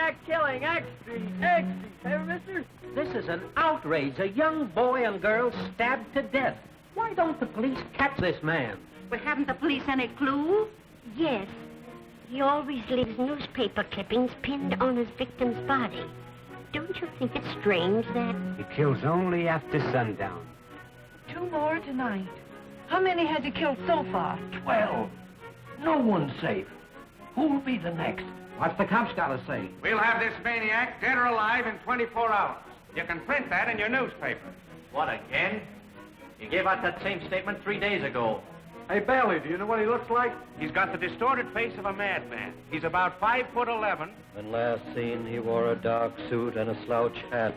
maniac killing, extra, extra. Hey, mister? This is an outrage. A young boy and girl stabbed to death. Why don't the police catch this man? But haven't the police any clue? Yes. He always leaves newspaper clippings pinned on his victim's body. Don't you think it's strange that... He kills only after sundown. 2 more tonight. How many has he killed so far? 12. No one's safe. Who'll be the next? What's the cops got to say? We'll have this maniac dead or alive in 24 hours. You can print that in your newspaper. What, again? You gave out that same statement 3 days ago. Hey, Bailey, do you know what he looks like? He's got the distorted face of a madman. He's about 5'11". When last seen, he wore a dark suit and a slouch hat.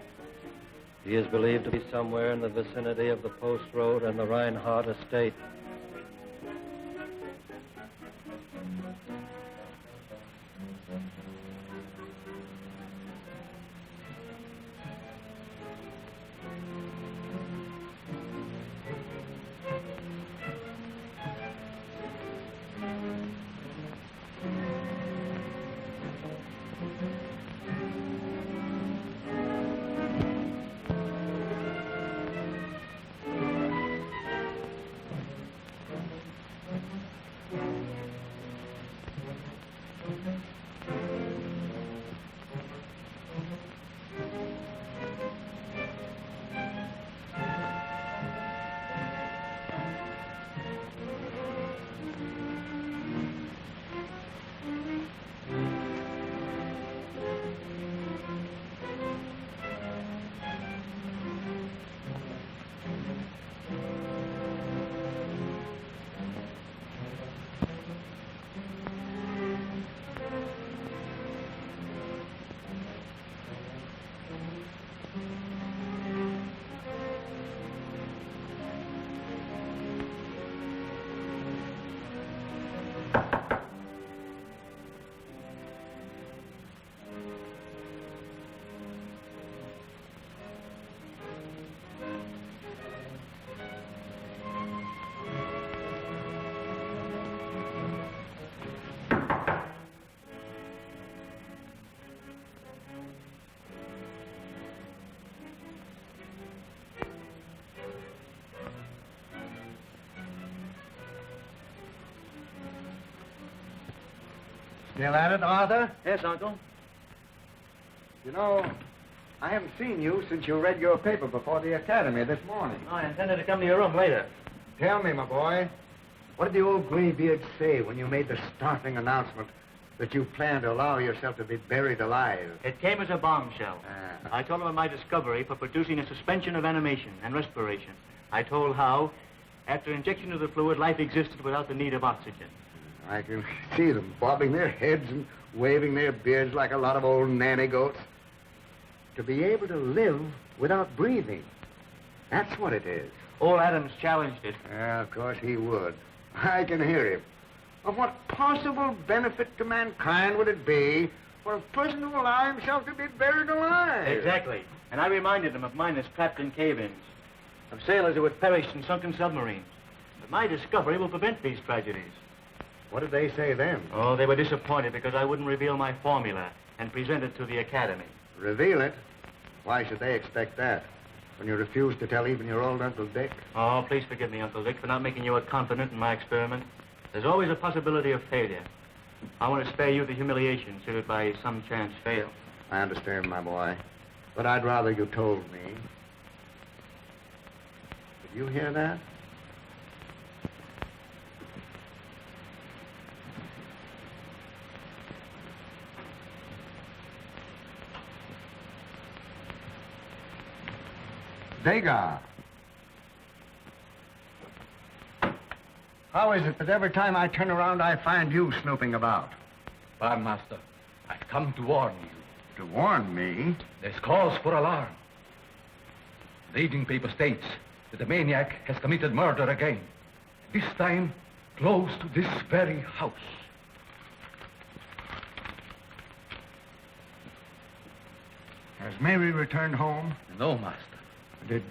He is believed to be somewhere in the vicinity of the Post Road and the Reinhardt estate. Still at it, Arthur? Yes, Uncle. You know, I haven't seen you since you read your paper before the academy this morning. Oh, I intended to come to your room later. Tell me, my boy, what did the old graybeard say when you made the startling announcement that you planned to allow yourself to be buried alive? It came as a bombshell. I told him of my discovery for producing a suspension of animation and respiration. I told how, after injection of the fluid, life existed without the need of oxygen. I can see them bobbing their heads and waving their beards like a lot of old nanny goats. To be able to live without breathing. That's what it is. Old Adams challenged it. Yeah, of course he would. I can hear him. Of what possible benefit to mankind would it be for a person to allow himself to be buried alive? Exactly. And I reminded him of miners trapped in cave-ins, of sailors who had perished in sunken submarines. But my discovery will prevent these tragedies. What did they say then? Oh, they were disappointed because I wouldn't reveal my formula and present it to the Academy. Reveal it? Why should they expect that? When you refused to tell even your old Uncle Dick? Oh, please forgive me, Uncle Dick, for not making you a confidant in my experiment. There's always a possibility of failure. I want to spare you the humiliation should it by some chance fail. I understand, my boy. But I'd rather you told me. Did you hear that? Degas. How is it that every time I turn around, I find you snooping about? Barmaster, I've come to warn you. To warn me? There's cause for alarm. The evening paper states that the maniac has committed murder again. This time, close to this very house. Has Mary returned home? No, Master. Did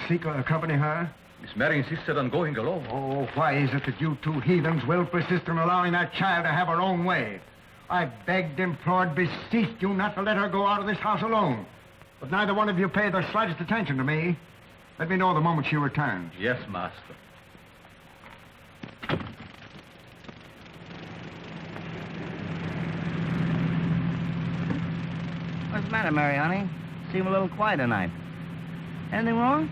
Seeker accompany her? Miss Mary insisted on going alone. Oh, why is it that you two heathens will persist in allowing that child to have her own way? I begged, implored, beseeched you not to let her go out of this house alone. But neither one of you paid the slightest attention to me. Let me know the moment she returns. Yes, master. What's the matter, Mary, honey? Seem a little quiet tonight. Anything wrong?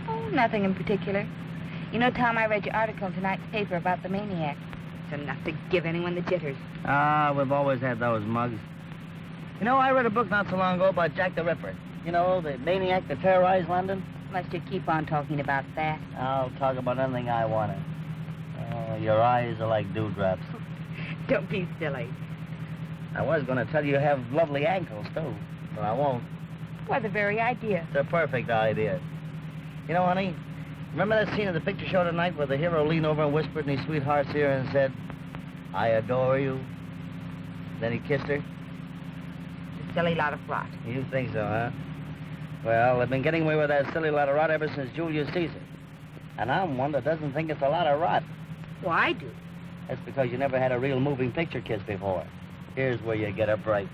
Oh, nothing in particular. You know, Tom, I read your article in tonight's paper about the maniac. It's enough to give anyone the jitters. Ah, we've always had those mugs. You know, I read a book not so long ago about Jack the Ripper. You know, the maniac that terrorized London. Must you keep on talking about that? I'll talk about anything I want to. Oh, your eyes are like dewdrops. Don't be silly. I was going to tell you have lovely ankles, too, but I won't. Why, the very idea. It's a perfect idea. You know, honey, remember that scene of the picture show tonight where the hero leaned over and whispered in his sweetheart's ear and said, I adore you? Then he kissed her? It's a silly lot of rot. You think so, huh? Well, they've been getting away with that silly lot of rot ever since Julius Caesar. And I'm one that doesn't think it's a lot of rot. Well, I do. That's because you never had a real moving picture kiss before. Here's where you get it right.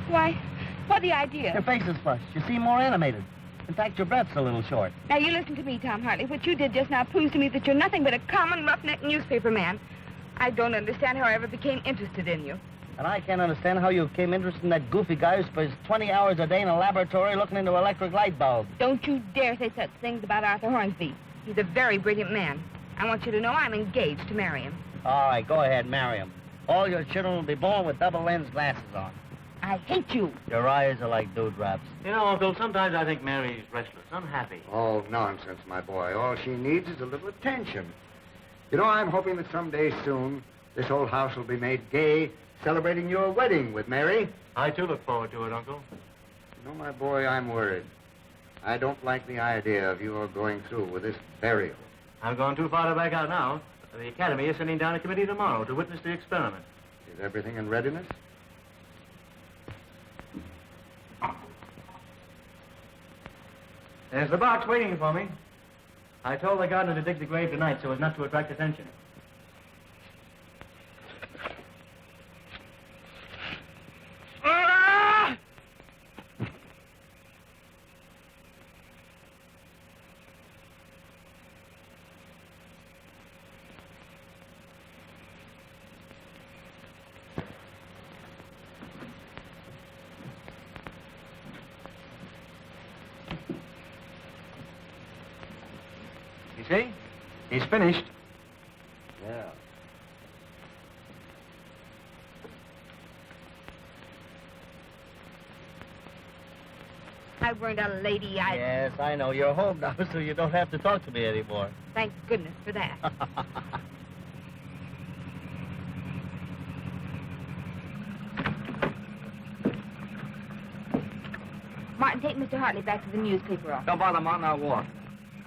Why, what the idea? Your face is flushed. You seem more animated. In fact, your breath's a little short. Now, you listen to me, Tom Hartley. What you did just now proves to me that you're nothing but a common roughneck newspaper man. I don't understand how I ever became interested in you. And I can't understand how you became interested in that goofy guy who spends 20 hours a day in a laboratory looking into electric light bulbs. Don't you dare say such things about Arthur Hornsby. He's a very brilliant man. I want you to know I'm engaged to marry him. All right, go ahead, marry him. All your children will be born with double lens glasses on. I hate you. Your eyes are like dewdrops. You know, Uncle, sometimes I think Mary's restless, unhappy. Oh, nonsense, my boy. All she needs is a little attention. You know, I'm hoping that someday soon this old house will be made gay, celebrating your wedding with Mary. I, too, look forward to it, Uncle. You know, my boy, I'm worried. I don't like the idea of your going through with this burial. I've gone too far to back out now. The Academy is sending down a committee tomorrow to witness the experiment. Is everything in readiness? There's the box waiting for me. I told the gardener to dig the grave tonight so as not to attract attention. You see? He's finished. Yeah. I weren't a lady. Yes, I know. You're home now, so you don't have to talk to me anymore. Thank goodness for that. Martin, take Mr. Hartley back to the newspaper office. Don't bother, Martin. I'll walk.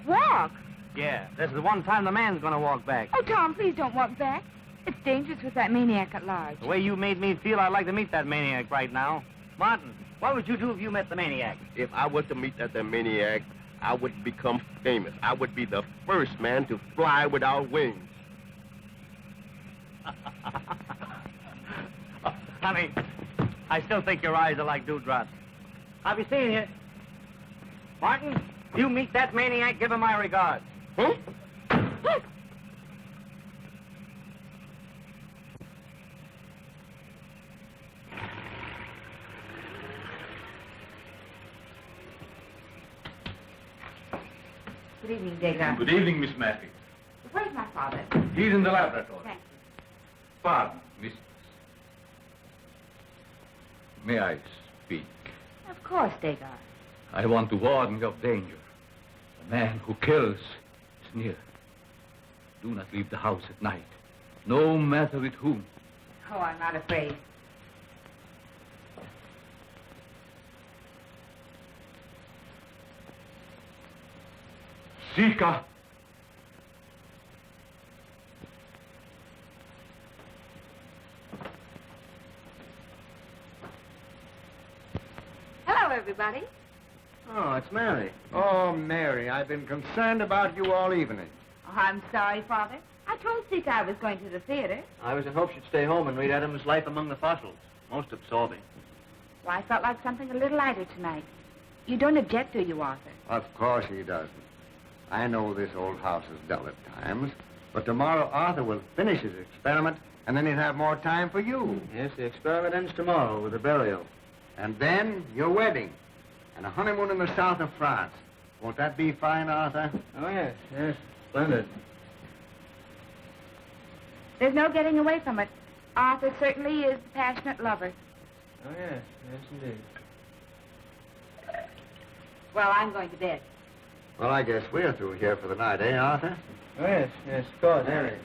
Walk? Yeah, this is the one time the man's gonna walk back. Oh, Tom, please don't walk back. It's dangerous with that maniac at large. The way you made me feel, I'd like to meet that maniac right now. Martin, what would you do if you met the maniac? If I were to meet that maniac, I would become famous. I would be the first man to fly without wings. Honey, I still think your eyes are like dewdrops. I'll be seeing you. Martin, you meet that maniac, give him my regards. Huh? Good evening, Degas. Good evening, Miss Matthews. Where's my father? He's in the laboratory. Thank you. Pardon, mistress. May I speak? Of course, Degas. I want to warn you of danger. The man who kills is near. Do not leave the house at night, no matter with whom. Oh, I'm not afraid. Zika! Hello, everybody. everybody. Oh, it's Mary. Oh, Mary, I've been concerned about you all evening. Oh, I'm sorry, Father. I told Zeke I was going to the theater. I was in hopes you'd stay home and read Adam's Life Among the Fossils. Most absorbing. Well, I felt like something a little lighter tonight. You don't object, do you, Arthur? Of course he doesn't. I know this old house is dull at times, but tomorrow Arthur will finish his experiment, and then he'll have more time for you. Yes, the experiment ends tomorrow with the burial. And then your wedding, and a honeymoon in the south of France. Won't that be fine, Arthur? Oh, yes, yes. Splendid. There's no getting away from it. Arthur certainly is a passionate lover. Oh, yes, yes, indeed. Well, I'm going to bed. Well, I guess we're through here for the night, eh, Arthur? Oh, yes, yes, of course. Mary,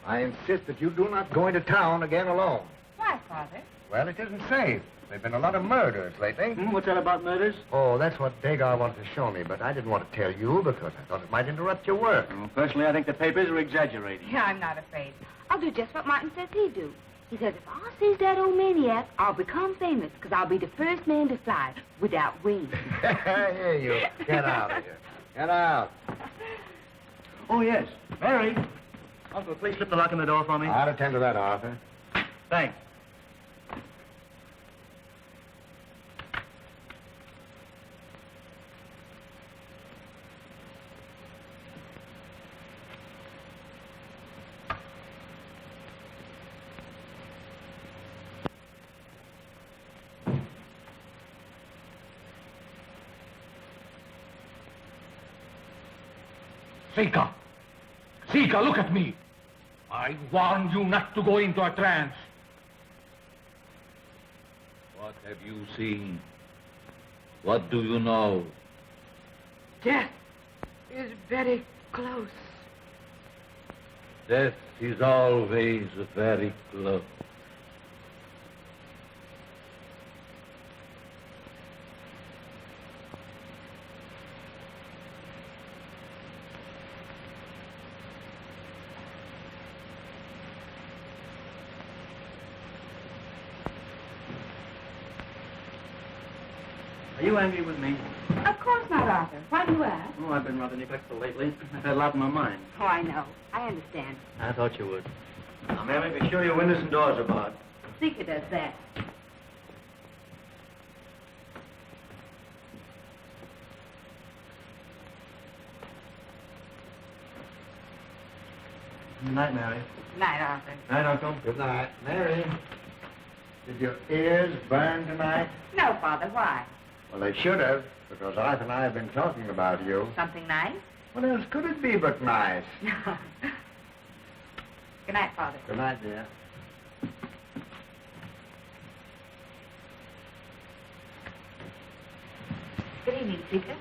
I insist that you do not go into town again alone. Why, Father? Well, it isn't safe. There have been a lot of murders lately. What's that about murders? Oh, that's what Dagar wanted to show me, but I didn't want to tell you because I thought it might interrupt your work. Well, personally, I think the papers are exaggerating. Yeah, I'm not afraid. I'll do just what Martin says he'd do. He says, if I sees that old maniac, I'll become famous because I'll be the first man to fly without wings. Here you. Get out of here. Get out. Oh, yes. Mary. Uncle, please slip the lock in the door for me. I'll attend to that, Arthur. Thanks. Seika! Seika, look at me! I warned you not to go into a trance. What have you seen? What do you know? Death is very close. Death is always very close. Are you angry with me? Of course not, Arthur. Why do you ask? Oh, I've been rather neglectful lately. I've had a lot on my mind. Oh, I know. I understand. I thought you would. Now, Mary, be sure your windows and doors are barred. Seeker does that. Good night, Mary. Night, Arthur. Night, Uncle. Good night. Mary, did your ears burn tonight? No, Father. Why? Well, they should have, because Arthur and I have been talking about you. Something nice? What else could it be but nice? Good night, Father. Good night, dear. Good evening, Seeker.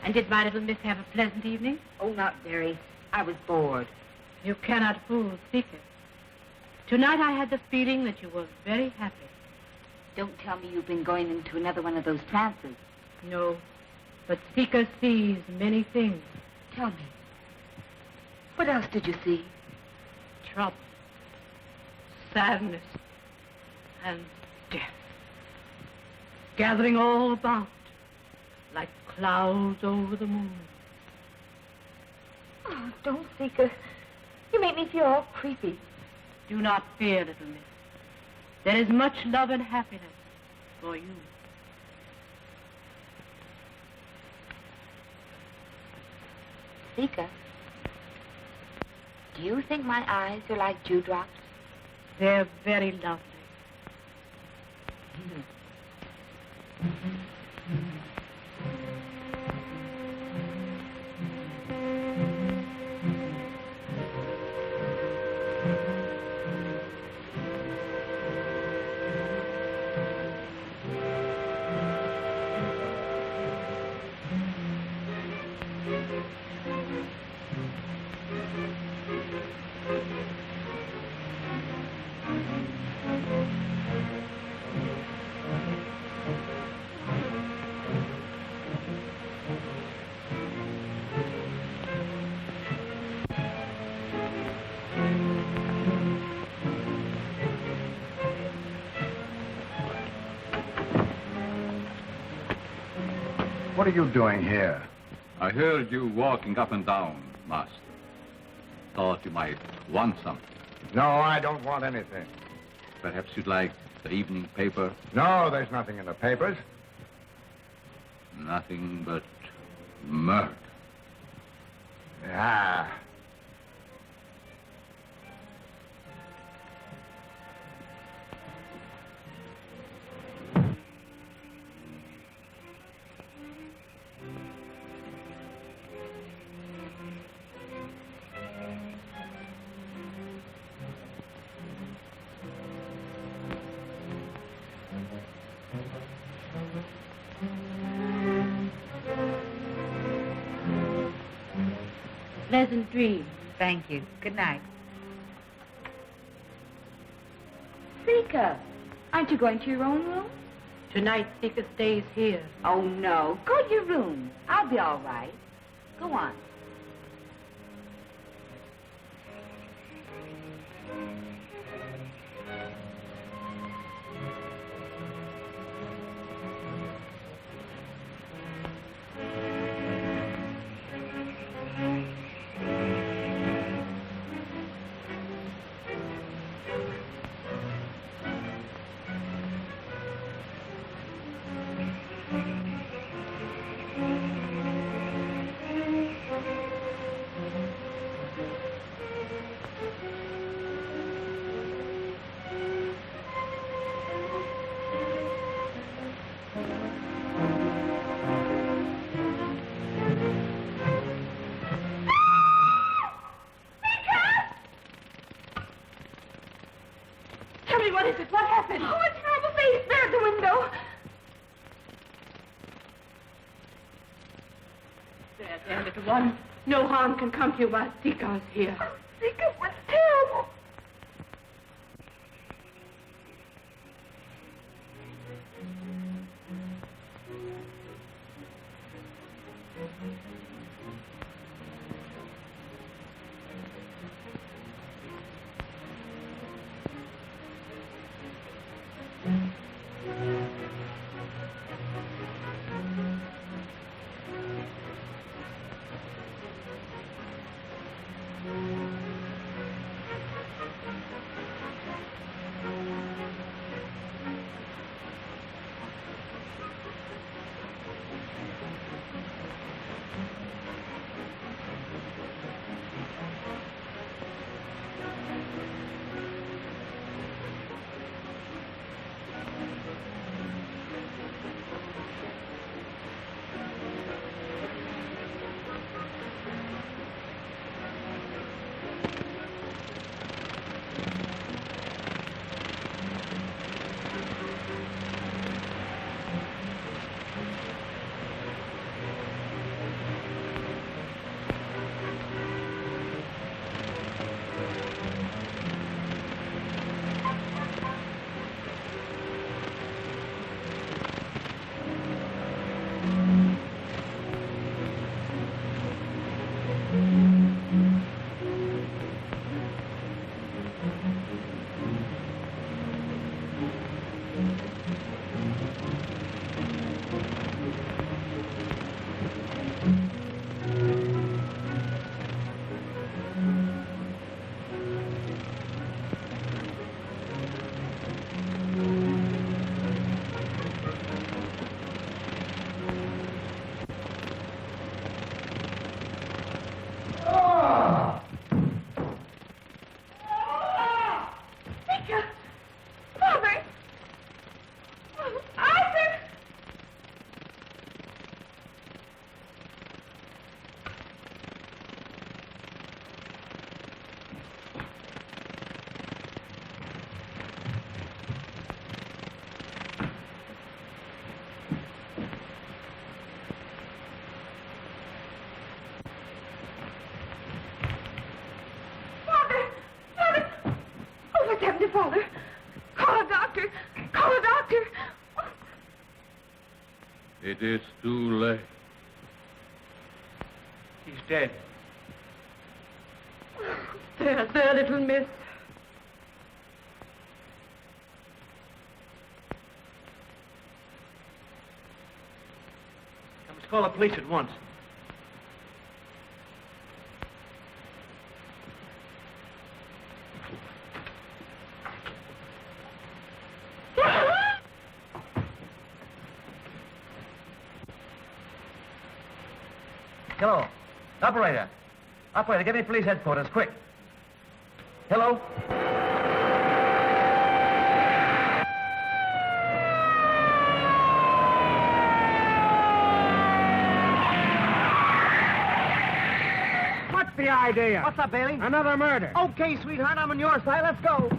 And did my little miss have a pleasant evening? Oh, not very. I was bored. You cannot fool Seeker. Tonight I had the feeling that you were very happy. Don't tell me you've been going into another one of those trances. No, but Seeker sees many things. Tell me. What else did you see? Trouble, sadness, and death. Gathering all about, like clouds over the moon. Oh, don't, Seeker. You make me feel all creepy. Do not fear, little miss. There is much love and happiness for you. Seeker, do you think my eyes are like dewdrops? They're very lovely. What are you doing here? I heard you walking up and down, Master. Thought you might want something. No, I don't want anything. Perhaps you'd like the evening paper? No, there's nothing in the papers. Nothing but murder. Yeah. Pleasant dreams. Thank you. Good night. Sika, aren't you going to your own room? Tonight, Sika stays here. Oh, no. Go to your room. I'll be all right. Go on. What is it? What happened? Oh, a terrible face there at the window. There, little one. No harm can come to you while Sika's here. Oh, Sika, what's terrible? Father, call a doctor. Call a doctor. It is too late. He's dead. There, little miss. I must call the police at once. Hello. Operator. Operator, get me police headquarters, quick. Hello? What's the idea? What's up, Bailey? Another murder. Okay, sweetheart, I'm on your side. Let's go.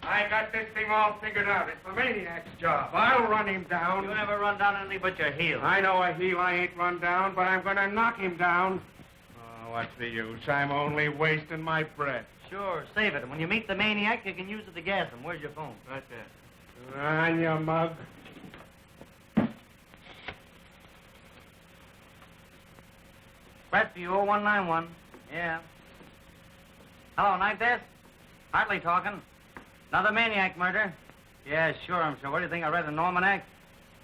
I got this thing all figured out. It's the maniac's job. I'll run him down. You never run down anything but your heel. I know a heel I ain't run down, but I'm going to knock him down. Oh, what's the use? I'm only wasting my breath. Sure, save it. And when you meet the maniac, you can use it to gas him. Where's your phone? Right there. On you mug. Westview 0191. Yeah. Hello, night desk? Hartley talking. Another maniac murder? Yeah, sure, I'm sure. What do you think? I read an almanac?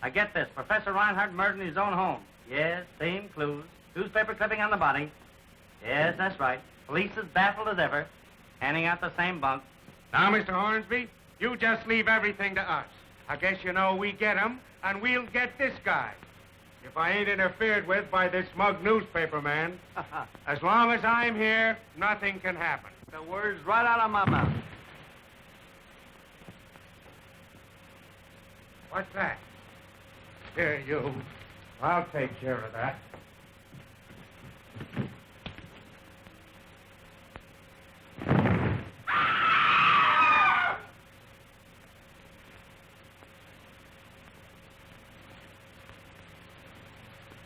I get this. Professor Reinhardt murdered in his own home. Yes, same clues. Newspaper clipping on the body. Yes, that's right. Police as baffled as ever. Handing out the same bunk. Now, Mr. Hornsby, you just leave everything to us. I guess you know we get him, and we'll get this guy. If I ain't interfered with by this smug newspaper man, as long as I'm here, nothing can happen. The words right out of my mouth. What's that? Here, you. I'll take care of that.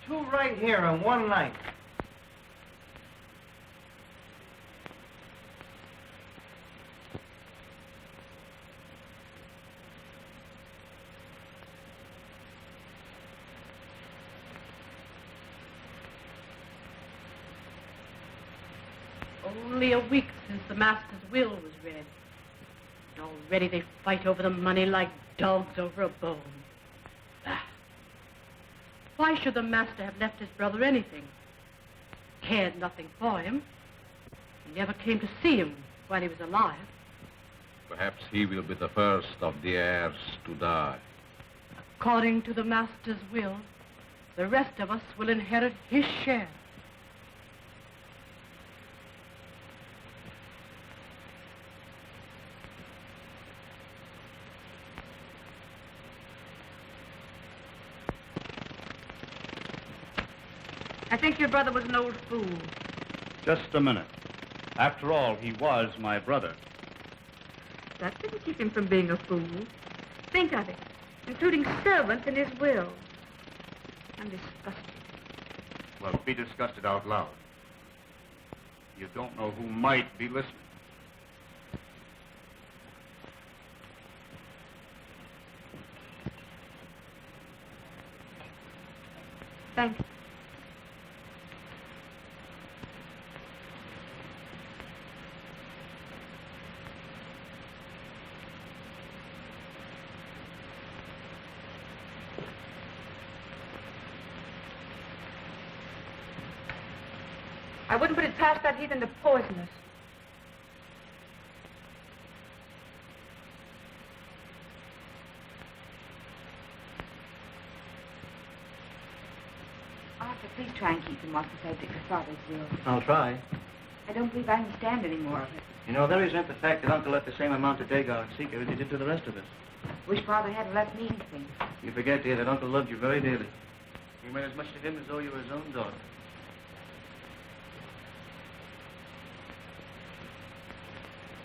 Two right here in one night. Only a week since the master's will was read. And already they fight over the money like dogs over a bone. Ah. Why should the master have left his brother anything? Cared nothing for him. He never came to see him while he was alive. Perhaps he will be the first of the heirs to die. According to the master's will, the rest of us will inherit his share. I think your brother was an old fool. Just a minute. After all, he was my brother. That didn't keep him from being a fool. Think of it, including servants in his will. I'm disgusted. Well, be disgusted out loud. You don't know who might be listening. Thank you. I wouldn't put it past that heathen to poison us. Arthur, please try and keep him off the subject of Father's will. I'll try. I don't believe I can stand any more of it. You know, they resent the fact that Uncle left the same amount to Dagar and Seeker as he did to the rest of us. Wish Father hadn't left me anything. You forget, dear, that Uncle loved you very dearly. You made as much to him as though you were his own daughter.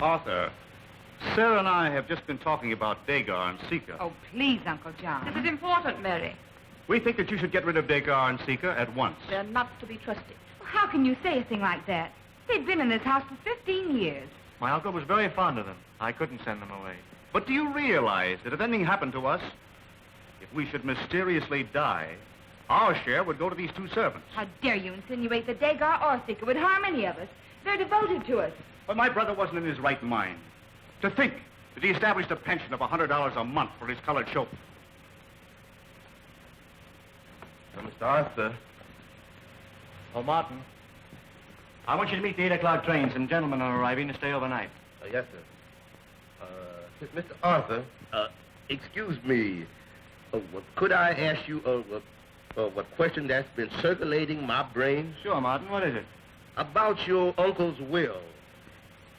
Arthur, Sarah and I have just been talking about Dagar and Seeker. Oh, please, Uncle John. This is important, Mary. We think that you should get rid of Dagar and Seeker at once. They're not to be trusted. How can you say a thing like that? They've been in this house for 15 years. My uncle was very fond of them. I couldn't send them away. But do you realize that if anything happened to us, if we should mysteriously die, Our share would go to these 2 servants. How dare you insinuate that Degar or Thicker would harm any of us? They're devoted to us. But my brother wasn't in his right mind. To think that he established a pension of $100 a month for his colored chauffeur. Mr. Arthur. Oh, Martin. I want you to meet the 8 o'clock train. Some gentlemen are arriving to stay overnight. Yes, sir. Mr. Arthur, excuse me. Could I ask you a question that's been circulating my brain? Sure, Martin. What is it? About your uncle's will.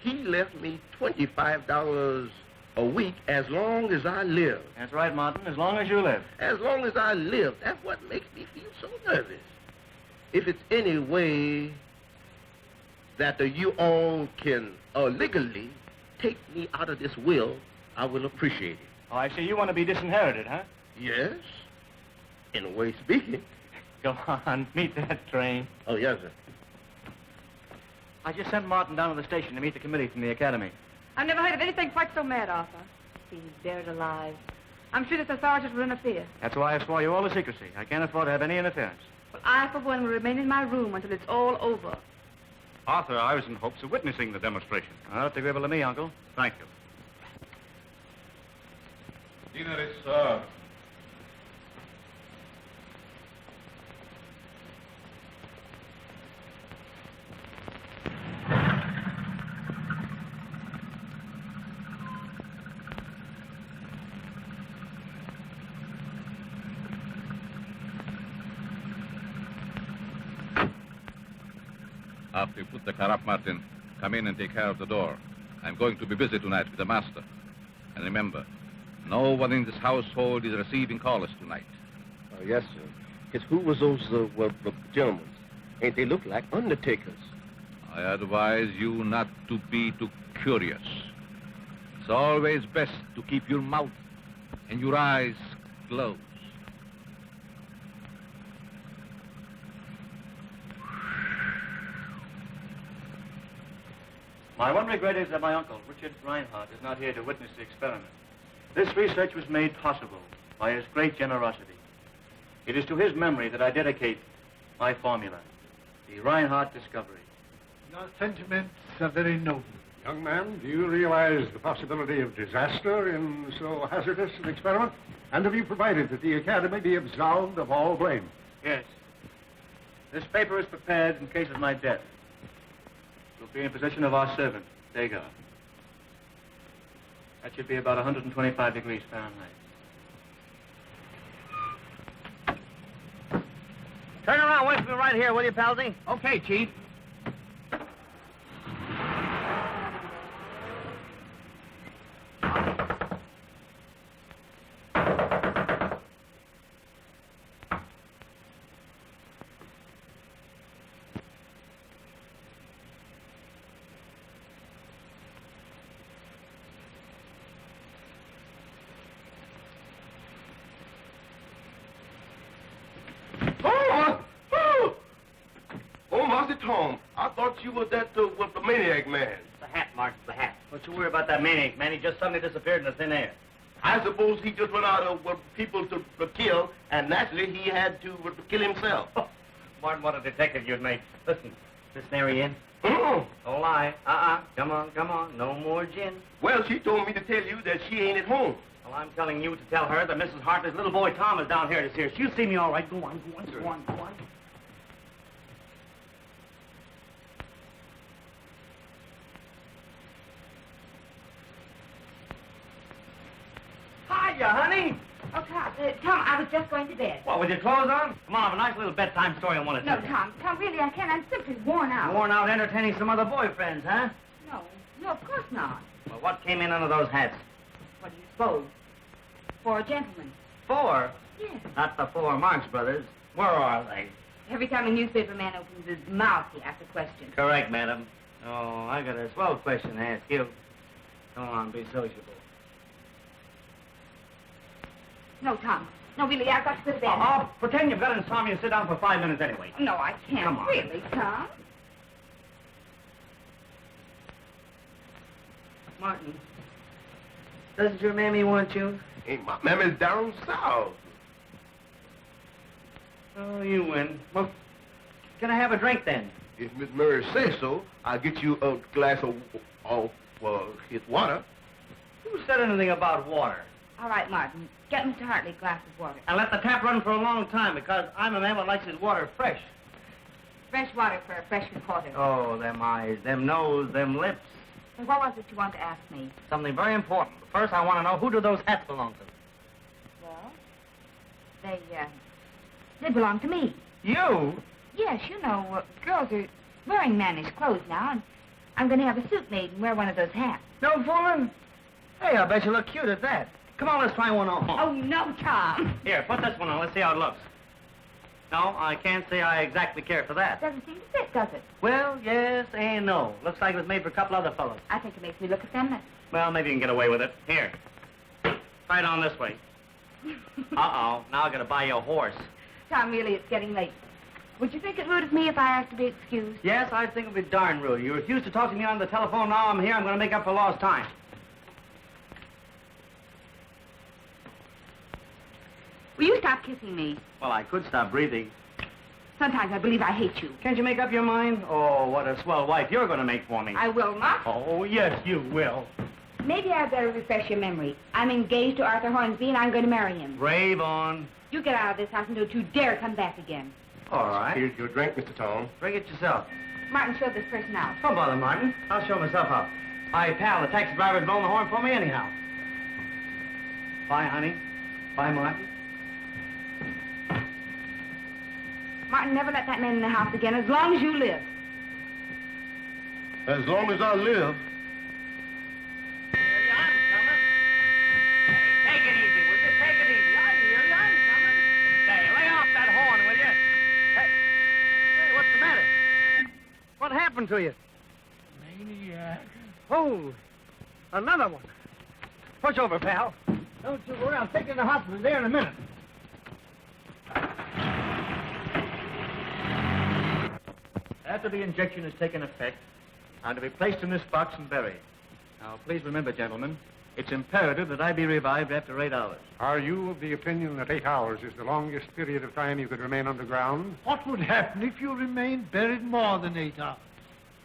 He left me $25 a week as long as I live. That's right, Martin. As long as you live. As long as I live. That's what makes me feel so nervous. If it's any way that you all can legally take me out of this will, I will appreciate it. Oh, I see. You want to be disinherited, huh? Yes, in a way speaking. Go on, meet that train. Oh, yes, sir. I just sent Martin down to the station to meet the committee from the academy. I've never heard of anything quite so mad, Arthur. He's buried alive. I'm sure the authorities will interfere. That's why I swore you all to secrecy. I can't afford to have any interference. Well, I, for one, will remain in my room until it's all over. Arthur, I was in hopes of witnessing the demonstration. That's agreeable to me, Uncle. Thank you. Dinner is served. After you put the car up, Martin, come in and take care of the door. I'm going to be busy tonight with the master. And remember, no one in this household is receiving callers tonight. Oh, yes, sir. Because who was those gentlemen? Ain't they look like undertakers? I advise you not to be too curious. It's always best to keep your mouth and your eyes closed. My one regret is that my uncle, Richard Reinhardt, is not here to witness the experiment. This research was made possible by his great generosity. It is to his memory that I dedicate my formula, the Reinhardt discovery. Your sentiments are very noble. Young man, do you realize the possibility of disaster in so hazardous an experiment? And have you provided that the Academy be absolved of all blame? Yes. This paper is prepared in case of my death. It will be in possession of our servant, Degar. That should be about 125 degrees Fahrenheit. Turn around, wait for me right here, will you, Palsy? Okay, Chief. Tom, I thought you were that the maniac man. The hat, Mark, the hat. Don't you worry about that maniac, man. He just suddenly disappeared in the thin air. I suppose he just run out of people to kill, and naturally he had to kill himself. Oh, Martin, what a detective you'd make. Listen, this Mary in? Oh. Don't lie. Come on. No more gin. Well, she told me to tell you that she ain't at home. Well, I'm telling you to tell her that Mrs. Hartley's little boy Tom is down here to see her. She'll see me all right. Go on. Hiya, honey. Oh, Tom, I was just going to bed. What, with your clothes on? Come on, have a nice little bedtime story I want to tell you. Tom, really, I can't. I'm simply worn out. Worn out entertaining some other boyfriends, huh? No, of course not. Well, what came in under those hats? What do you suppose? 4 gentlemen. 4? Yes. Not the 4 Marx brothers. Where are they? Every time a newspaper man opens his mouth, he asks a question. Correct, madam. Oh, I got a swell question to ask you. Come on, be sociable. No, Tom. No, really, I've got to go to bed. Oh, pretend you've got insomnia and sit down for 5 minutes anyway. No, I can't. Come on. Really, Tom. Martin, doesn't your mammy want you? Hey, my mammy's down south. Oh, you win. Well, can I have a drink then? If Miss Murray says so, I'll get you a glass of his water. Who said anything about water? All right, Martin. Get Mr. Hartley a glass of water. And let the tap run for a long time, because I'm a man that likes his water fresh. Fresh water for a fresh reporter. Oh, them eyes, them nose, them lips. And what was it you wanted to ask me? Something very important. First, I want to know, who do those hats belong to? Well, they belong to me. You? Yes, you know, girls are wearing mannish clothes now, and I'm going to have a suit made and wear one of those hats. No fooling? Hey, I bet you look cute at that. Come on, let's try one on. Oh, no, Tom. Here, put this one on. Let's see how it looks. No, I can't say I exactly care for that. Doesn't seem to fit, does it? Well, yes and no. Looks like it was made for a couple other fellows. I think it makes me look effeminate. Well, maybe you can get away with it. Here. Try it on this way. Uh-oh. Now I gotta buy you a horse. Tom, really, it's getting late. Would you think it rude of me if I asked to be excused? Yes, I think it would be darn rude. You refuse to talk to me on the telephone. Now I'm here. I'm gonna make up for lost time. Will you stop kissing me? Well, I could stop breathing. Sometimes I believe I hate you. Can't you make up your mind? Oh, what a swell wife you're gonna make for me. I will not. Oh, yes, you will. Maybe I'd better refresh your memory. I'm engaged to Arthur Hornsby, and I'm going to marry him. Rave on. You get out of this house and don't you dare come back again. All right. Here's your drink, Mr. Tom. Bring it yourself. Martin, show this person out. Don't bother, Martin. I'll show myself up. My pal, the taxi driver's blowing the horn for me anyhow. Bye, honey. Bye, Martin. Martin, never let that man in the house again as long as you live. As long as I live. Take it easy, will you? Take it easy. I hear you. I'm coming. Say, lay off that horn, will you? Hey, what's the matter? What happened to you? Maniac. Oh, another one. Push over, pal. Don't you worry, I'll take you to the hospital there in a minute. After the injection has taken effect, I'm to be placed in this box and buried. Now, please remember, gentlemen, it's imperative that I be revived after 8 hours. Are you of the opinion that 8 hours is the longest period of time you could remain underground? What would happen if you remained buried more than 8 hours?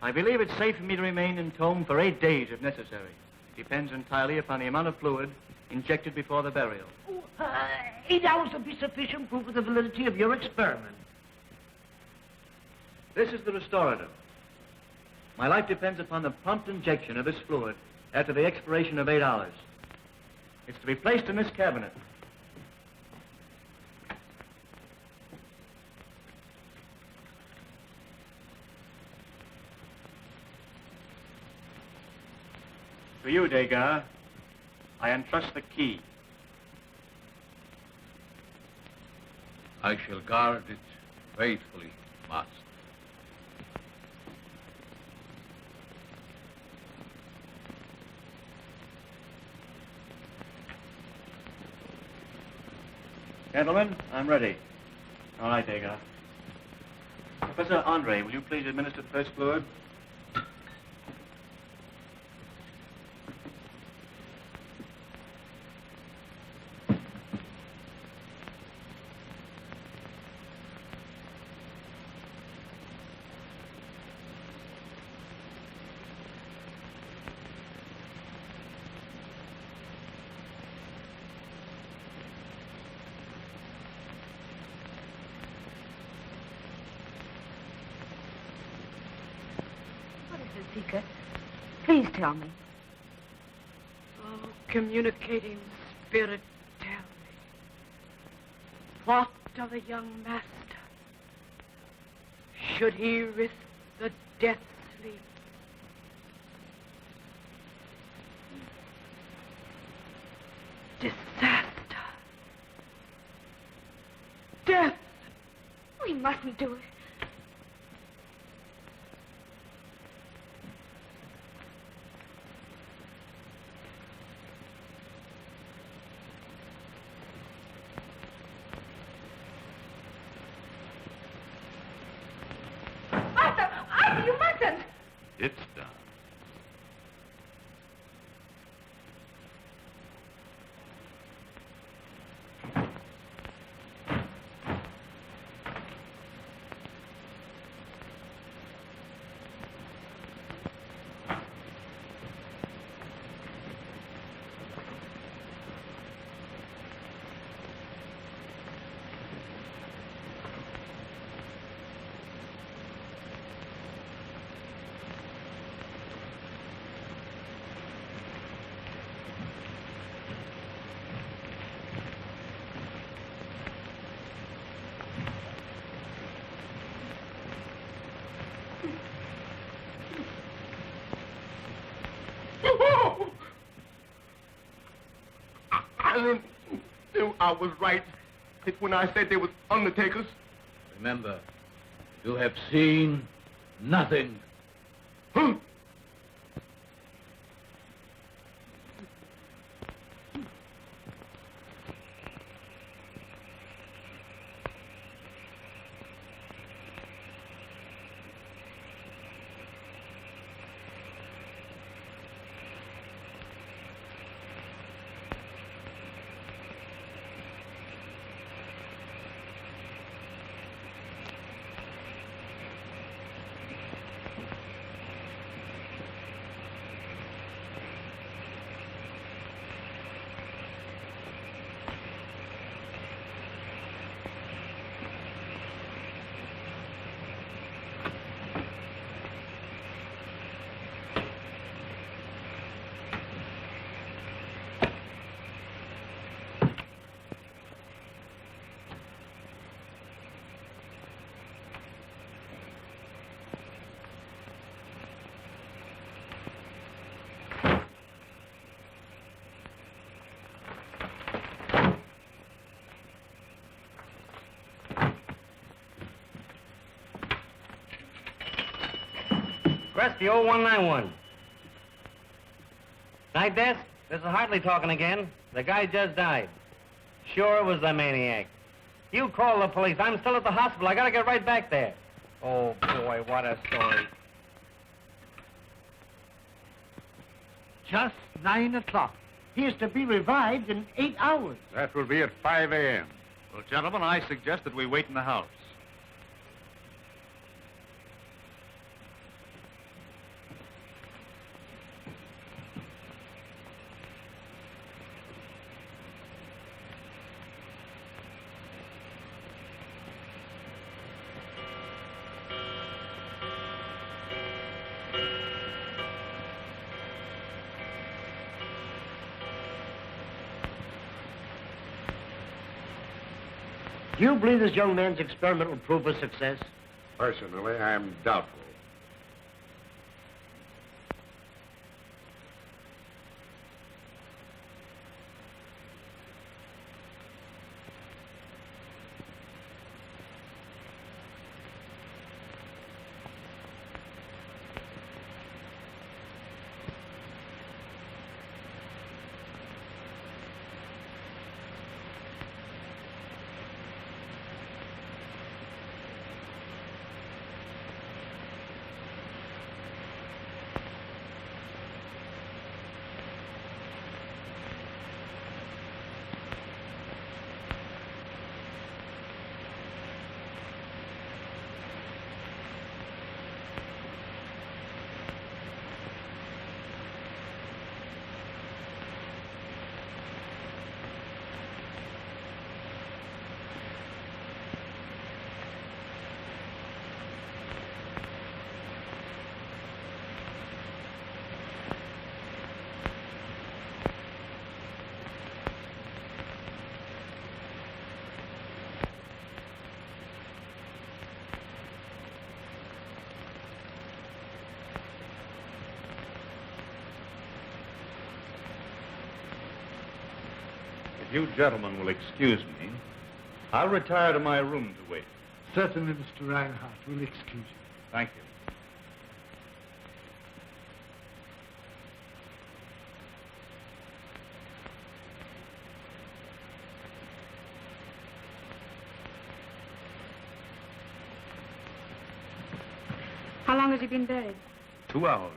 I believe it's safe for me to remain entombed for 8 days if necessary. Depends entirely upon the amount of fluid injected before the burial. 8 hours will be sufficient proof of the validity of your experiment. This is the restorative. My life depends upon the prompt injection of this fluid after the expiration of 8 hours. It's to be placed in this cabinet. To you, Degas, I entrust the key. I shall guard it faithfully, master. Gentlemen, I'm ready. All right, Degas. Professor Andre, will you please administer the first fluid? Secret. Please tell me. Oh, communicating spirit, tell me. What of the young master? Should he risk the death sleep? Disaster. Death. We mustn't do it. You mustn't. It's done. I was right when I said they was undertakers. Remember, you have seen nothing. Huh? Rescue 0191. Night desk, this is Hartley talking again. The guy just died. Sure was the maniac. You call the police. I'm still at the hospital. I gotta get right back there. Oh, boy, what a story. Just 9 o'clock. He is to be revived in 8 hours. That will be at 5 a.m. Well, gentlemen, I suggest that we wait in the house. Do you believe this young man's experiment will prove a success? Personally, I'm doubtful. If you gentlemen will excuse me, I'll retire to my room to wait. Certainly, Mr. Reinhardt. We'll excuse you. Thank you. How long has he been buried? 2 hours.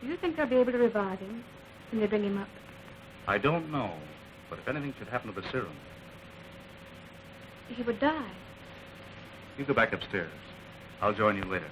Do you think they'll be able to revive him when they bring him up? I don't know, but if anything should happen to the serum, He would die. you go back upstairs. I'll join you later.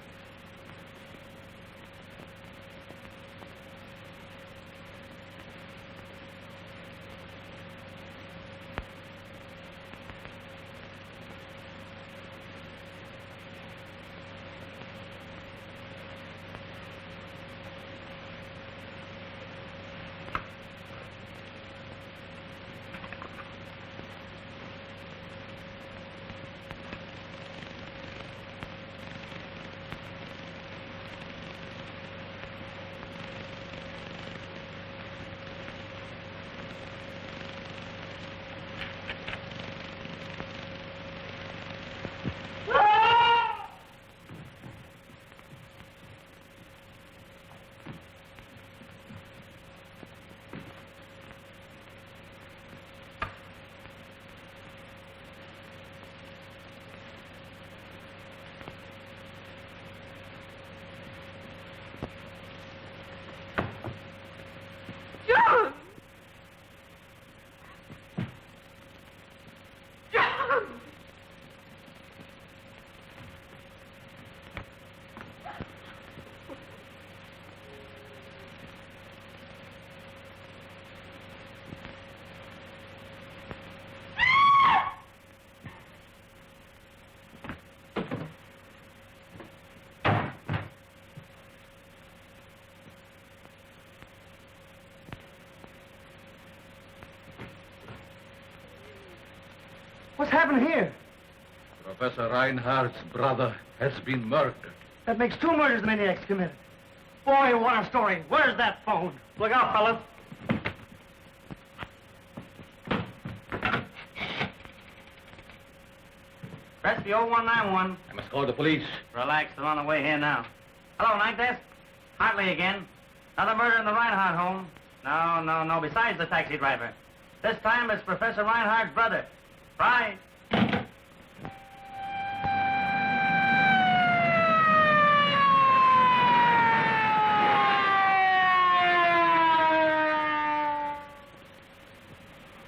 What's happened here? Professor Reinhardt's brother has been murdered. That makes 2 murders the maniac's committed. Boy, what a story. Where's that phone? Look out, fellas. Press the 0191. I must call the police. Relax, they're on the way here now. Hello, night desk. Hartley again. Another murder in the Reinhardt home. No. Besides the taxi driver. This time it's Professor Reinhardt's brother. Fry.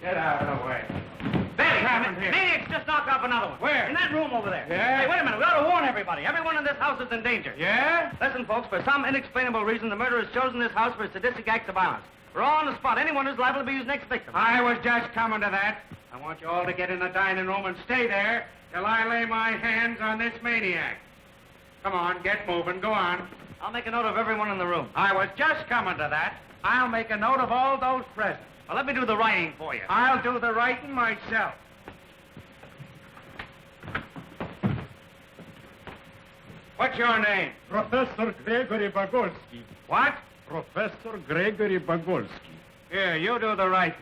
Get out of the way. Maniac's just knocked off another one. Where? In that room over there. Yeah? Hey, wait a minute. We ought to warn everybody. Everyone in this house is in danger. Yeah? Listen, folks, for some inexplainable reason, the murderer has chosen this house for sadistic acts of violence. We're all on the spot. Anyone who's liable to be his next victim. I was just coming to that. I want you all to get in the dining room and stay there till I lay my hands on this maniac. Come on, get moving. Go on. I'll make a note of everyone in the room. I was just coming to that. I'll make a note of all those present. Well, let me do the writing for you. I'll do the writing myself. What's your name? Professor Gregory Bagolsky. What? Professor Gregory Bagolsky. Here, you do the writing.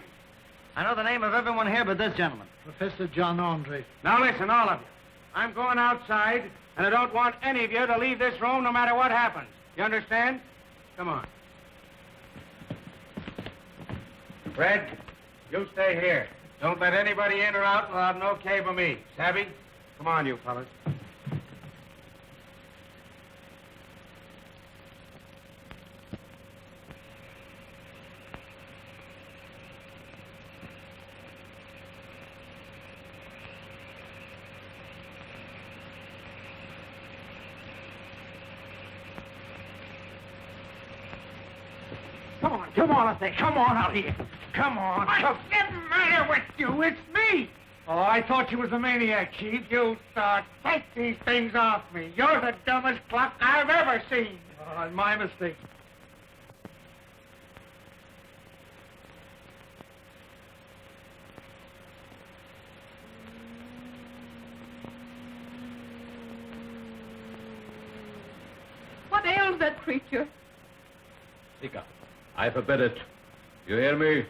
I know the name of everyone here but this gentleman. Professor John Andre. Now listen, all of you. I'm going outside, and I don't want any of you to leave this room no matter what happens. You understand? Come on. Fred, you stay here. Don't let anybody in or out without an okay by me. Savvy? Come on, you fellas. Come on, I say. Come on out here. Come on. What's the matter with you? It's me. Oh, I thought you was the maniac, Chief. You thought. Take these things off me. You're the dumbest clock I've ever seen. Oh, my mistake. What ails that creature? Sika, I forbid it. You hear me?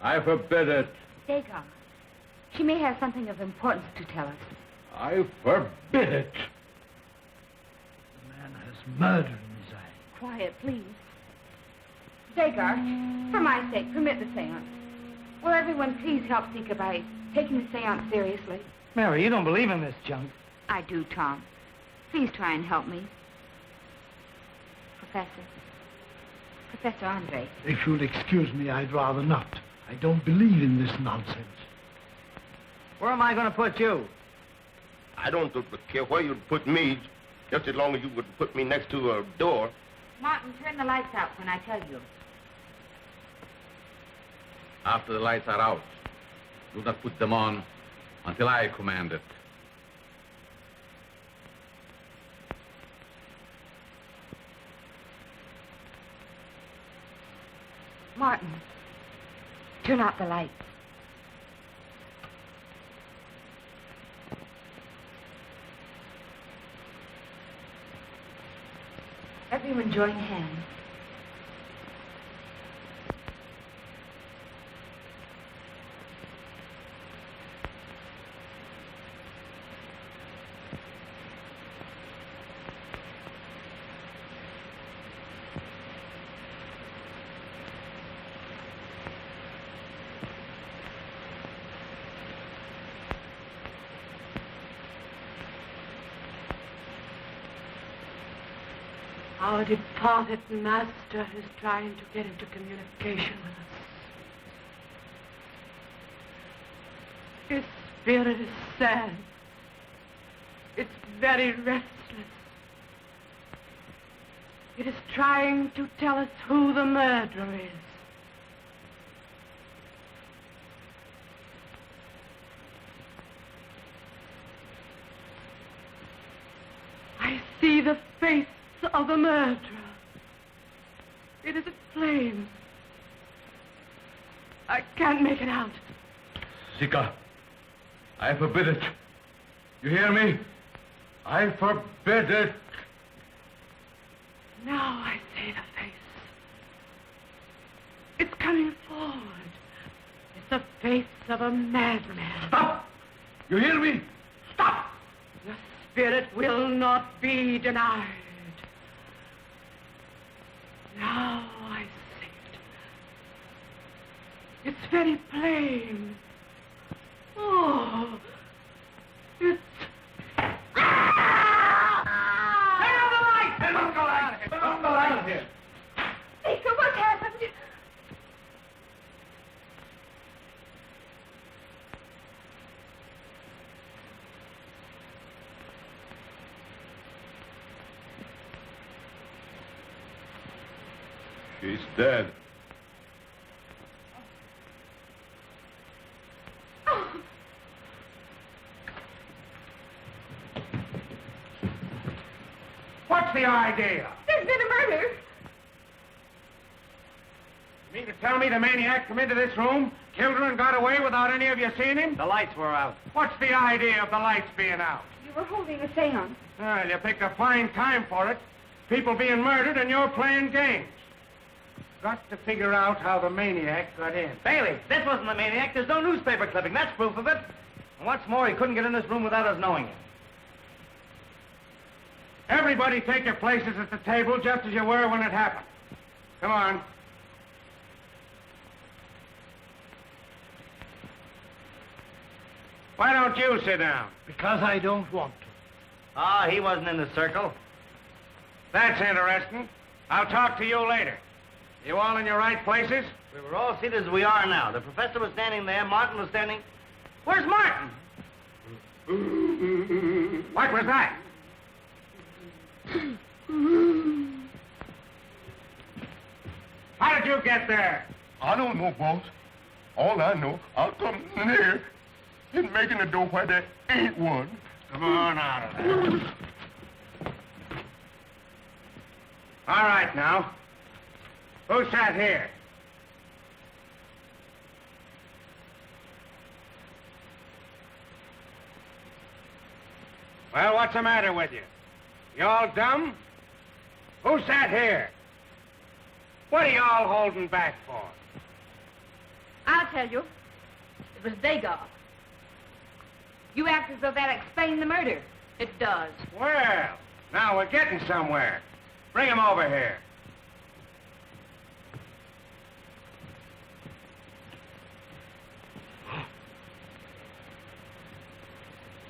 I forbid it. Dagon, she may have something of importance to tell us. I forbid it. The man has murder in his eye. Quiet, please. Dagar, for my sake, permit the seance. Will everyone please help Sika by taking the seance seriously? Mary, you don't believe in this junk. I do, Tom. Please try and help me. Professor Andre. If you'll excuse me, I'd rather not. I don't believe in this nonsense. Where am I going to put you? I don't care where you'd put me, just as long as you would put me next to a door. Martin, turn the lights out when I tell you. After the lights are out, do not put them on until I command it. Martin, turn out the lights. Everyone join hands. Our departed master is trying to get into communication with us. His spirit is sad. It's very restless. It is trying to tell us who the murderer is. I see the face of the murderer. It is in flames. I can't make it out. Sika, I forbid it. You hear me? I forbid it. Now I see the face. It's coming forward. It's the face of a madman. Stop! You hear me? Stop! The spirit will not be denied. Now I see it. It's very plain. Oh, it's... Baker, what happened? She's dead. What's the idea? There's been a murder. You mean to tell me the maniac come into this room, killed her, and got away without any of you seeing him? The lights were out. What's the idea of the lights being out? You were holding a seance. Well, you picked a fine time for it. People being murdered and you're playing games. Got to figure out how the maniac got in. Bailey, this wasn't the maniac. There's no newspaper clipping. That's proof of it. And what's more, he couldn't get in this room without us knowing it. Everybody take your places at the table just as you were when it happened. Come on. Why don't you sit down? Because I don't want to. Ah, he wasn't in the circle. That's interesting. I'll talk to you later. You all in your right places? We were all seated as we are now. The professor was standing there. Martin was standing... Where's Martin? What was that? How did you get there? I don't know, boss. All I know, I'll come in here and making a door where there ain't one. Come on out of there. All right, now. Who sat here? Well, what's the matter with you? You all dumb? Who sat here? What are you all holding back for? I'll tell you. It was Dagar. You act as though that explained the murder. It does. Well, now we're getting somewhere. Bring him over here.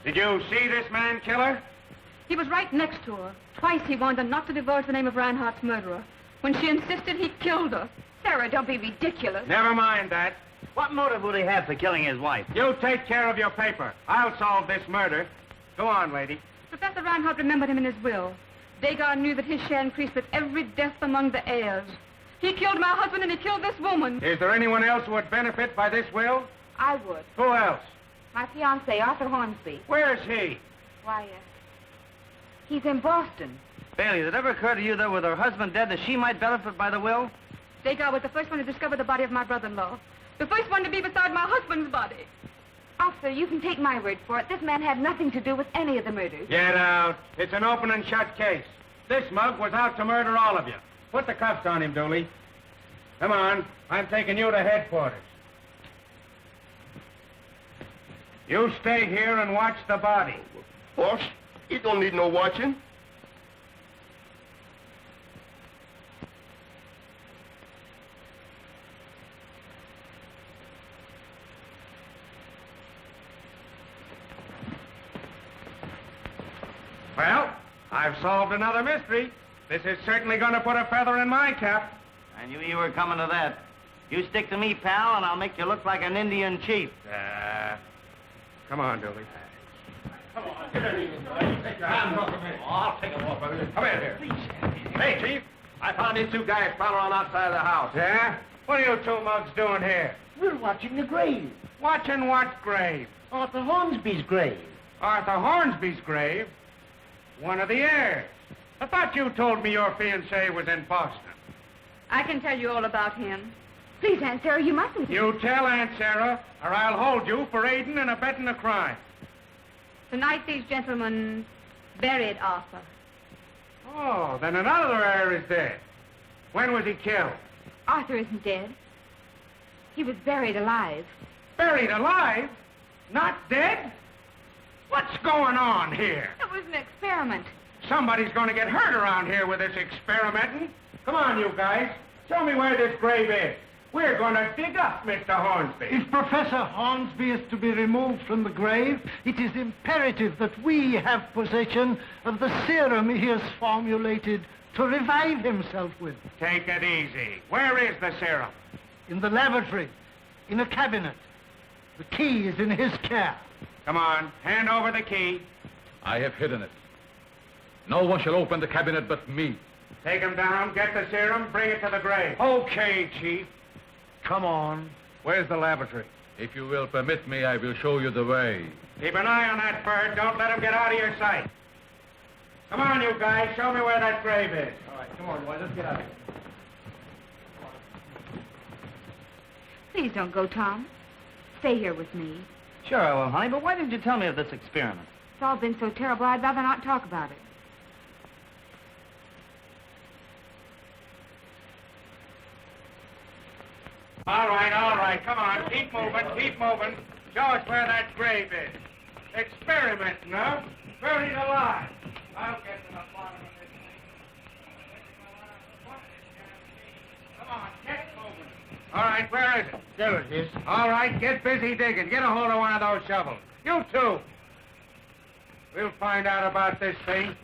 Did you see this man kill her? He was right next to her. Twice he warned her not to divulge the name of Reinhardt's murderer. When she insisted, he killed her. Sarah, don't be ridiculous. Never mind that. What motive would he have for killing his wife? You take care of your paper. I'll solve this murder. Go on, lady. Professor Reinhardt remembered him in his will. Dagar knew that his share increased with every death among the heirs. He killed my husband and he killed this woman. Is there anyone else who would benefit by this will? I would. Who else? My fiancé, Arthur Hornsby. Where is he? Why, he's in Boston. Bailey, did it ever occur to you that with her husband dead, that she might benefit by the will? Dagar was the first one to discover the body of my brother-in-law. The first one to be beside my husband's body. Officer, you can take my word for it. This man had nothing to do with any of the murders. Get out. It's an open and shut case. This mug was out to murder all of you. Put the cuffs on him, Dooley. Come on. I'm taking you to headquarters. You stay here and watch the body. Boss, he don't need no watching. Well, I've solved another mystery. This is certainly going to put a feather in my cap. I knew you were coming to that. You stick to me, pal, and I'll make you look like an Indian chief. Come on, Dooley. Come on, get in here. Take your hands off of me. Oh, I'll take them off of you. Come here. Hey, Chief, I found these two guys prowling around outside of the house. Yeah? What are you two mugs doing here? We're watching the grave. Watching what grave? Arthur Hornsby's grave. Arthur Hornsby's grave? One of the heirs. I thought you told me your fiancé was in Boston. I can tell you all about him. Please, Aunt Sarah, you mustn't. You tell Aunt Sarah, or I'll hold you for aiding and abetting a crime. Tonight these gentlemen buried Arthur. Oh, then another heir is dead. When was he killed? Arthur isn't dead. He was buried alive. Buried alive? Not dead? What's going on here? It was an experiment. Somebody's going to get hurt around here with this experimenting. Come on, you guys. Show me where this grave is. We're going to dig up Mr. Hornsby. If Professor Hornsby is to be removed from the grave, it is imperative that we have possession of the serum he has formulated to revive himself with. Take it easy. Where is the serum? In the lavatory, in a cabinet. The key is in his care. Come on, hand over the key. I have hidden it. No one shall open the cabinet but me. Take him down, get the serum, bring it to the grave. Okay, Chief. Come on. Where's the lavatory? If you will permit me, I will show you the way. Keep an eye on that bird. Don't let him get out of your sight. Come on, you guys. Show me where that grave is. All right, come on, boys. Let's get out of here. Please don't go, Tom. Stay here with me. Sure I will, honey, but why didn't you tell me of this experiment? It's all been so terrible, I'd rather not talk about it. All right. Come on. Keep moving. Show us where that grave is. Experimenting, huh? Buried alive. I'll get to the bottom of this thing. Come on, get moving. All right, where is it? There it is. All right, get busy digging. Get a hold of one of those shovels. You too. We'll find out about this thing.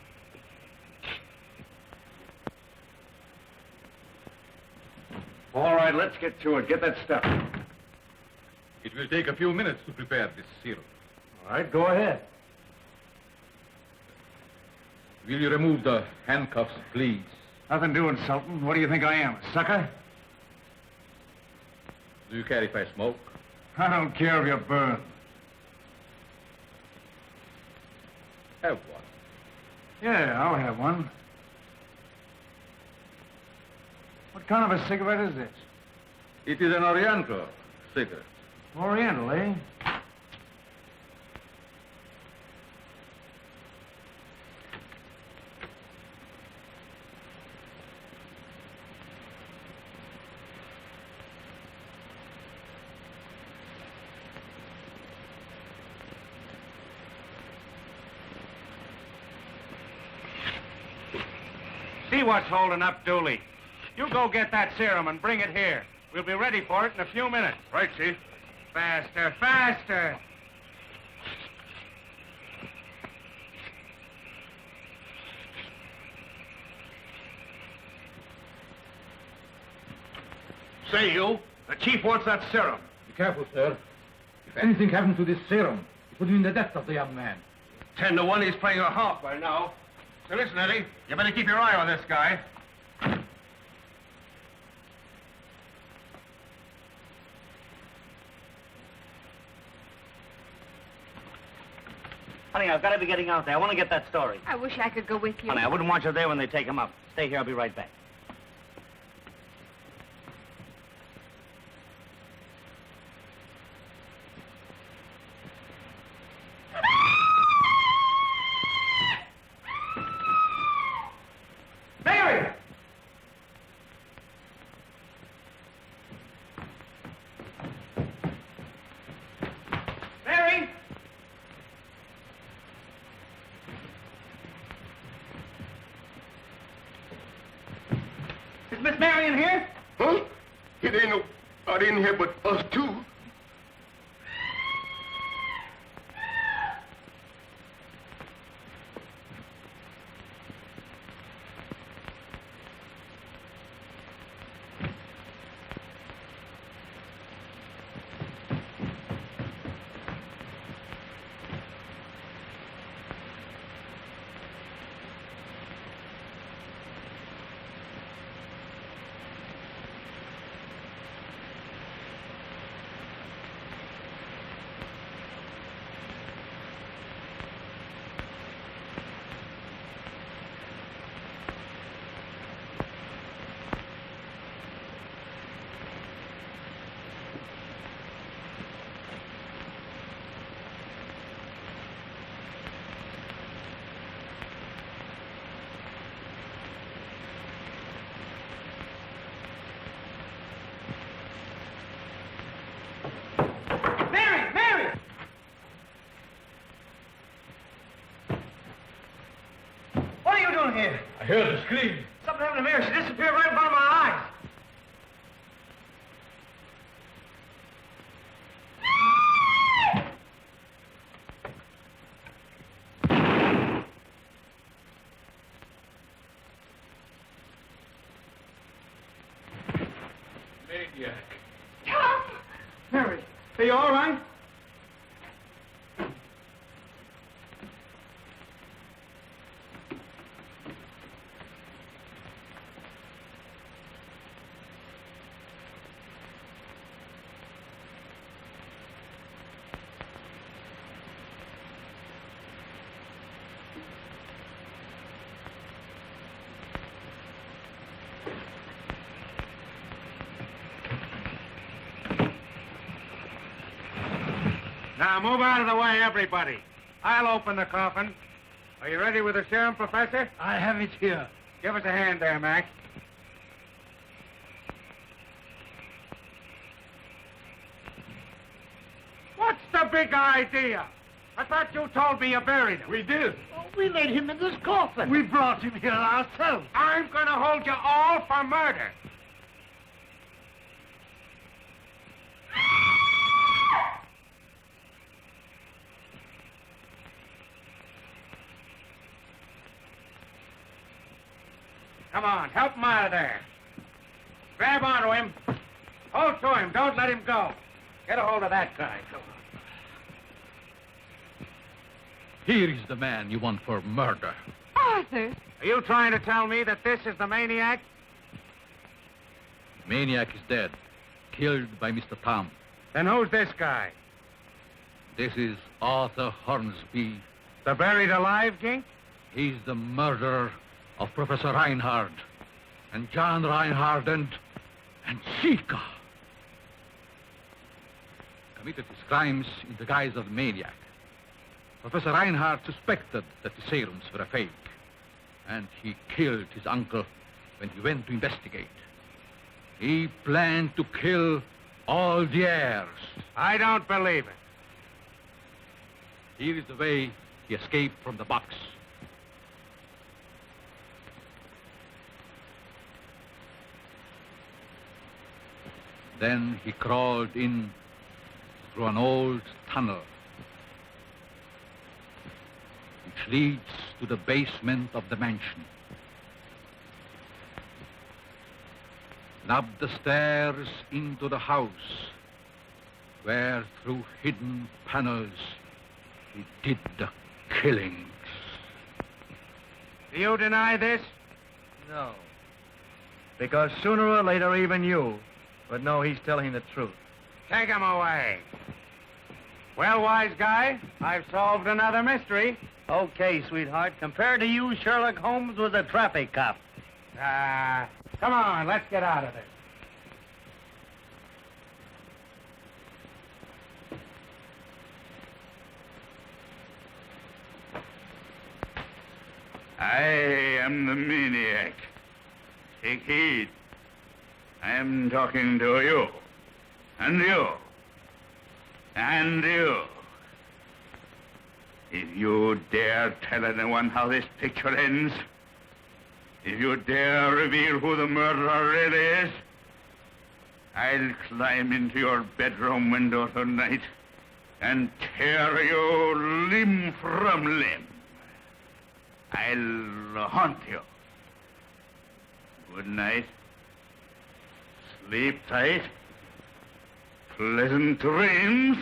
All right, let's get to it. Get that stuff. It will take a few minutes to prepare this serum. All right, go ahead. Will you remove the handcuffs, please? Nothing doing, Sultan. What do you think I am, a sucker? Do you care if I smoke? I don't care if you burn. Have one. Yeah, I'll have one. What kind of a cigarette is this? It is an Oriental cigarette. Oriental, eh? See what's holding up Dooley. You go get that serum and bring it here. We'll be ready for it in a few minutes. Right, Chief. Faster. Say, you. The Chief wants that serum. Be careful, sir. If anything happens to this serum, it would mean the death of the young man. 10 to 1, he's playing a harp by now. So listen, Eddie, you better keep your eye on this guy. Honey, I've got to be getting out there. I want to get that story. I wish I could go with you. Honey, I wouldn't want you there when they take him up. Stay here. I'll be right back. Mary! Mary! Is Miss Marion here? Huh? It ain't nobody in here but us two. on here? I heard a scream. Something happened to Mary. She disappeared right in front of my eyes. Maniac. Mary, are you all right? Now, move out of the way, everybody. I'll open the coffin. Are you ready with the serum, Professor? I have it here. Give us a hand there, Mac. What's the big idea? I thought you told me you buried him. We did. Oh, we laid him in this coffin. We brought him here ourselves. I'm going to hold you all for murder. Come on, help him out of there. Grab onto him. Hold to him. Don't let him go. Get a hold of that guy. Come on. Here is the man you want for murder. Arthur! Are you trying to tell me that this is the maniac? Maniac is dead, killed by Mr. Tom. Then who's this guy? This is Arthur Hornsby. The buried alive gink? He's the murderer of Professor Reinhardt, and John Reinhardt, and Chica. Committed his crimes in the guise of maniac. Professor Reinhardt suspected that the serums were a fake, and he killed his uncle when he went to investigate. He planned to kill all the heirs. I don't believe it. Here is the way he escaped from the box. Then he crawled in through an old tunnel which leads to the basement of the mansion. And up the stairs into the house, where through hidden panels he did the killings. Do you deny this? No. Because sooner or later, even you would know he's telling the truth. Take him away. Well, wise guy, I've solved another mystery. Okay, sweetheart. Compared to you, Sherlock Holmes was a traffic cop. Come on, let's get out of this. I am the maniac. Take heed. I am talking to you. And you. And you. If you dare tell anyone how this picture ends, if you dare reveal who the murderer really is, I'll climb into your bedroom window tonight and tear you limb from limb. I'll haunt you. Good night. Sleep tight. Pleasant dreams.